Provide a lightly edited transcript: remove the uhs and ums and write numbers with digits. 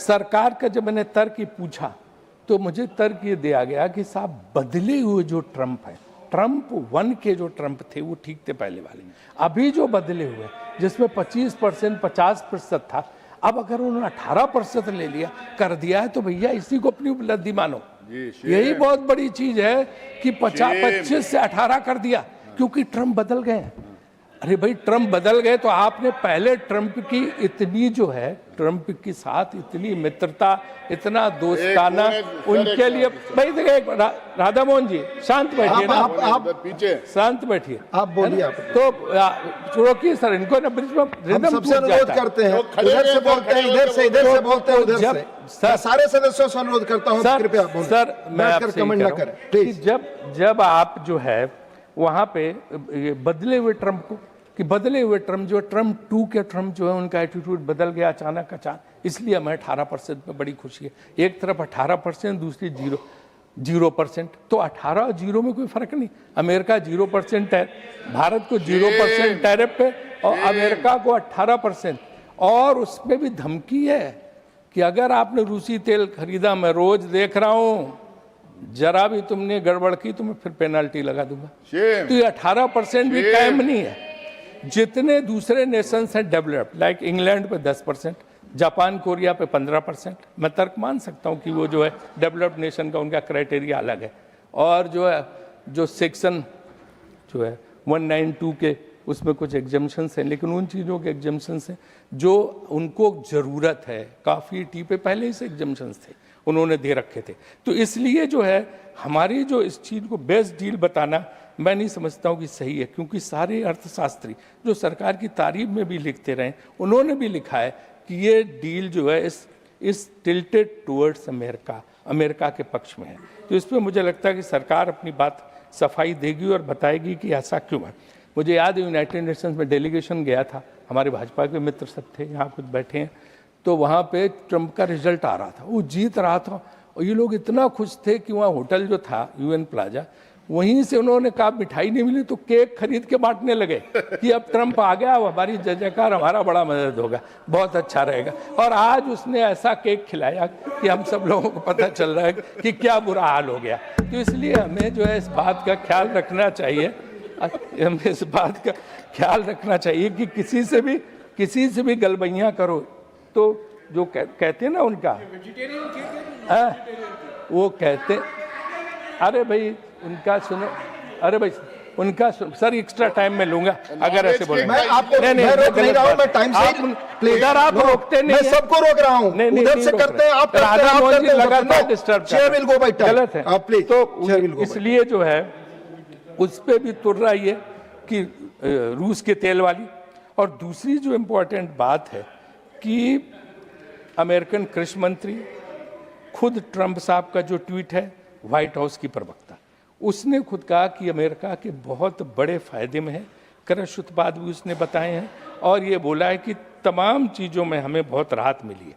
सरकार का जब मैंने तर्क पूछा तो मुझे तर्क ये दिया गया कि साहब बदले हुए जो ट्रंप है, ट्रंप 1 के जो ट्रंप थे वो ठीक थे पहले वाले, अभी जो बदले हुए जिसमें 25% 50% था, अब अगर उन्होंने 18% ले लिया कर दिया है तो भैया इसी को अपनी उपलब्धि मानो। यही बहुत बड़ी चीज है कि 25 से 18 कर दिया, क्योंकि ट्रंप बदल गए। अरे भाई ट्रंप बदल गए तो आपने पहले ट्रंप की इतनी जो है, ट्रंप के साथ इतनी मित्रता, इतना दोस्ताना उनके लिए भाई देखिए राधा मोहन जी शांत बैठिए ना, आप पीछे शांत बैठिए, आप बोलिए। तो रोकिए सर इनको ना, बीच में रिदम सबसे अनुरोध करते हैं, उधर से बोलते हैं, इधर से बोलते हैं, उधर से। सारे सदस्यों से अनुरोध करता हूं कृपया सर मैं आपसे कमेंट ना करें प्लीज। जब आप जो है वहां पे बदले हुए ट्रंप को, कि बदले हुए ट्रंप जो ट्रंप 2 के ट्रंप जो है उनका एटीट्यूड बदल गया अचानक, इसलिए हमें 18% पे बड़ी खुशी है। एक तरफ 18%, दूसरी 0%। तो 18 और 0 में कोई फर्क नहीं। अमेरिका 0% है, भारत को 0% टैरिफ पे, और अमेरिका को 18%। और उसमें भी धमकी है कि अगर आपने रूसी तेल खरीदा, मैं रोज देख रहा हूं, जरा भी तुमने गड़बड़ की तो मैं फिर पेनल्टी लगा दूंगा। तो ये 18% भी कायम नहीं है। जितने दूसरे नेशंस हैं डेवलप्ड, लाइक इंग्लैंड पे 10%, जापान कोरिया पे 15%, मैं तर्क मान सकता हूँ कि वो जो है डेवलप्ड नेशन का उनका क्राइटेरिया अलग है। और जो है जो सेक्शन जो है 192 के उसमें कुछ एग्जम्पशंस हैं, लेकिन उन चीज़ों के एग्जम्पशंस हैं जो उनको ज़रूरत है। काफ़ी टी पे पहले ही से एग्जम्पशंस थे, उन्होंने दे रखे थे। तो इसलिए जो है हमारी जो इस चीज़ को बेस्ट डील बताना मैं नहीं समझता हूँ कि सही है, क्योंकि सारे अर्थशास्त्री जो सरकार की तारीफ में भी लिखते रहे, उन्होंने भी लिखा है कि ये डील जो है इस टिल्टेड टुवर्ड्स अमेरिका के पक्ष में है। तो इस पर मुझे लगता है कि सरकार अपनी बात सफाई देगी और बताएगी कि ऐसा क्यों है। मुझे याद है यूनाइटेड नेशंस में डेलीगेशन गया था, हमारे भाजपा के मित्र सब थे, यहाँ कुछ बैठे हैं, तो वहाँ पे ट्रंप का रिजल्ट आ रहा था, वो जीत रहा था, और ये लोग इतना खुश थे कि वहाँ होटल जो था UN प्लाजा, वहीं से उन्होंने कहा मिठाई नहीं मिली तो केक खरीद के बांटने लगे कि अब ट्रंप आ गया, हमारी जयकार, हमारा बड़ा मदद होगा, बहुत अच्छा रहेगा। और आज उसने ऐसा केक खिलाया कि हम सब लोगों को पता चल रहा है कि क्या बुरा हाल हो गया। तो इसलिए हमें जो है इस बात का ख्याल रखना चाहिए, हमें इस बात का ख्याल रखना चाहिए कि किसी से भी गलबैयाँ करो तो जो कहते हैं ना उनका, वो कहते, अरे भाई उनका सुनो, अरे भाई उनका सर एक्स्ट्रा टाइम में लूंगा अगर ऐसे बोले। मैं आपको नहीं रोक नहीं रहा हूं, मैं टाइम से इधर आप रोकते नहीं, मैं सबको रोक रहा हूं, उधर से करते हैं आप, राधा मोहन जी लगातार disturb chair will go by time, गलत है आप प्लीज। तो इसलिए जो है उस पे भी तुर रही है कि रूस के तेल वाली। और दूसरी जो इम्पोर्टेंट बात है कि अमेरिकन कृषि मंत्री खुद ट्रंप साहब का जो ट्वीट है, व्हाइट हाउस की प्रवक्ता, उसने खुद कहा कि अमेरिका के बहुत बड़े फायदे में है, कृषि उत्पाद भी उसने बताए हैं, और ये बोला है कि तमाम चीज़ों में हमें बहुत राहत मिली है।